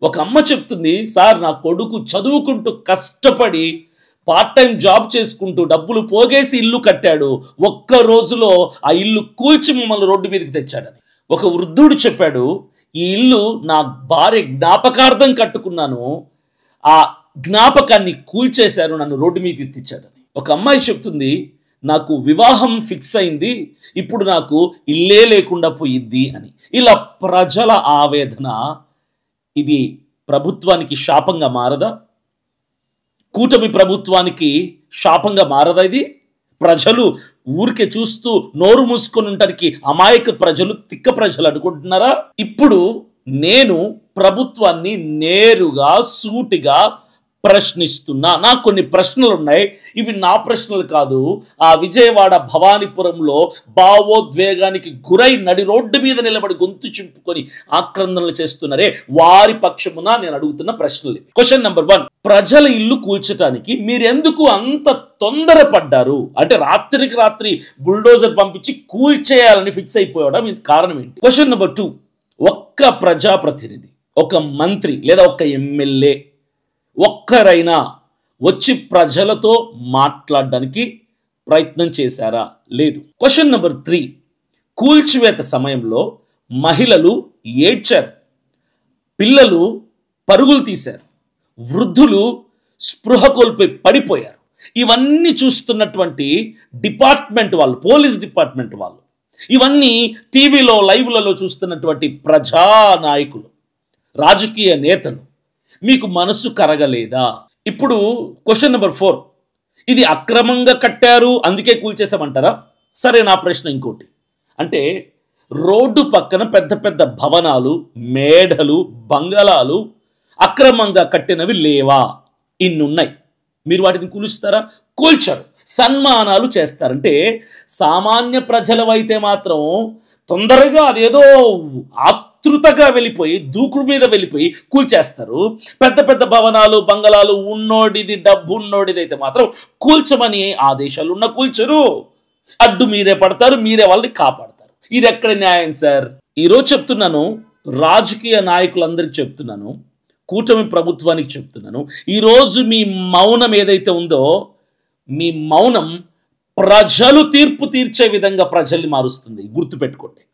ఒక అమ్మ చెప్తుంది, సార్ నా కొడుకు చదువుకుంటూ కష్టపడి పార్ట్ టైం జాబ్ చేసుకుంటూ డబ్బులు పోగేసి ఇల్లు కట్టాడు, ఒక్క రోజులో ఆ ఇల్లు కూల్చి మమ్మల్ని రోడ్డు మీదకి తెచ్చాడని. ఒక వృద్ధుడు చెప్పాడు, ఈ ఇల్లు నా భార్య జ్ఞాపకార్థం కట్టుకున్నాను, ఆ జ్ఞాపకాన్ని కూల్చేశారు, నన్ను రోడ్డు మీదకి తెచ్చాడని. ఒక అమ్మాయి చెప్తుంది, నాకు వివాహం ఫిక్స్ అయింది, ఇప్పుడు నాకు ఇల్లే లేకుండా పోయిద్ది అని. ఇలా ప్రజల ఆవేదన ఇది ప్రభుత్వానికి శాపంగా మారదా? కూటమి ప్రభుత్వానికి శాపంగా మారదా ఇది? ప్రజలు ఊరికే చూస్తూ నోరు మూసుకొని ఉండటానికి అమాయక ప్రజలు, తిక్క ప్రజలు అనుకుంటున్నారా? ఇప్పుడు నేను ప్రభుత్వాన్ని నేరుగా సూటిగా ప్రశ్నిస్తున్నా. నాకు కొన్ని ప్రశ్నలు ఉన్నాయి, ఇవి నా ప్రశ్నలు కాదు. ఆ విజయవాడ భవానీపురంలో భావోద్వేగానికి గురై నడి రోడ్డు మీద నిలబడి గొంతు చింపుకొని ఆక్రందనలు చేస్తున్నారే, వారి పక్షమున నేను అడుగుతున్న ప్రశ్నలు. క్వశ్చన్ నెంబర్ 1, ప్రజల ఇల్లు కూల్చడానికి మీరెందుకు అంత తొందరపడ్డారు? అంటే రాత్రికి రాత్రి బుల్డోజర్ పంపించి కూల్చేయాలని ఫిక్స్ అయిపోవడం ఇది కారణం ఏంటి? క్వశ్చన్ నెంబర్ 2, ఒక్క ప్రజాప్రతినిధి, ఒక మంత్రి లేదా ఒక ఎమ్మెల్యే ఒక్కరైనా వచ్చి ప్రజలతో మాట్లాడడానికి ప్రయత్నం చేశారా? లేదు. క్వశ్చన్ నెంబర్ 3, కూల్చివేత సమయంలో మహిళలు ఏడ్చారు, పిల్లలు పరుగులు తీశారు, వృద్ధులు స్పృహ కోల్పోయి పడిపోయారు. ఇవన్నీ చూస్తున్నటువంటి డిపార్ట్మెంట్ వాళ్ళు, పోలీస్ డిపార్ట్మెంట్ వాళ్ళు, ఇవన్నీ టీవీలో లైవ్లలో చూస్తున్నటువంటి ప్రజానాయకులు, రాజకీయ నేతలు, మీకు మనసు కరగలేదా? ఇప్పుడు క్వశ్చన్ నెంబర్ 4, ఇది అక్రమంగా కట్టారు అందుకే కూల్చేసామంటారా? సరే, నా ప్రశ్న ఇంకోటి, అంటే రోడ్డు పక్కన పెద్ద పెద్ద భవనాలు, మేడలు, బంగళాలు అక్రమంగా కట్టినవి లేవా? ఇన్నున్నాయి, మీరు వాటిని కూలుస్తారా? కూల్చరు, సన్మానాలు చేస్తారంటే సామాన్య ప్రజలవైతే మాత్రం తొందరగా అదేదో ఆతృతగా వెళ్ళిపోయి దూకుడు మీద వెళ్ళిపోయి కూల్చేస్తారు. పెద్ద పెద్ద భవనాలు, బంగళాలు ఉన్నోడిది, డబ్బు ఉన్నోడిది అయితే మాత్రం కూల్చమని ఆదేశాలు ఉన్న కూల్చరు, అడ్డు మీరే పడతారు, మీరే వాళ్ళని కాపాడతారు. ఇది ఎక్కడ న్యాయం సార్? ఈరోజు చెప్తున్నాను, రాజకీయ నాయకులందరికీ చెప్తున్నాను, కూటమి ప్రభుత్వానికి చెప్తున్నాను, ఈరోజు మీ మౌనం ఏదైతే ఉందో, మీ మౌనం ప్రజలు తీర్పు తీర్చే విధంగా ప్రజల్ని మారుస్తుంది. గుర్తుపెట్టుకోండి.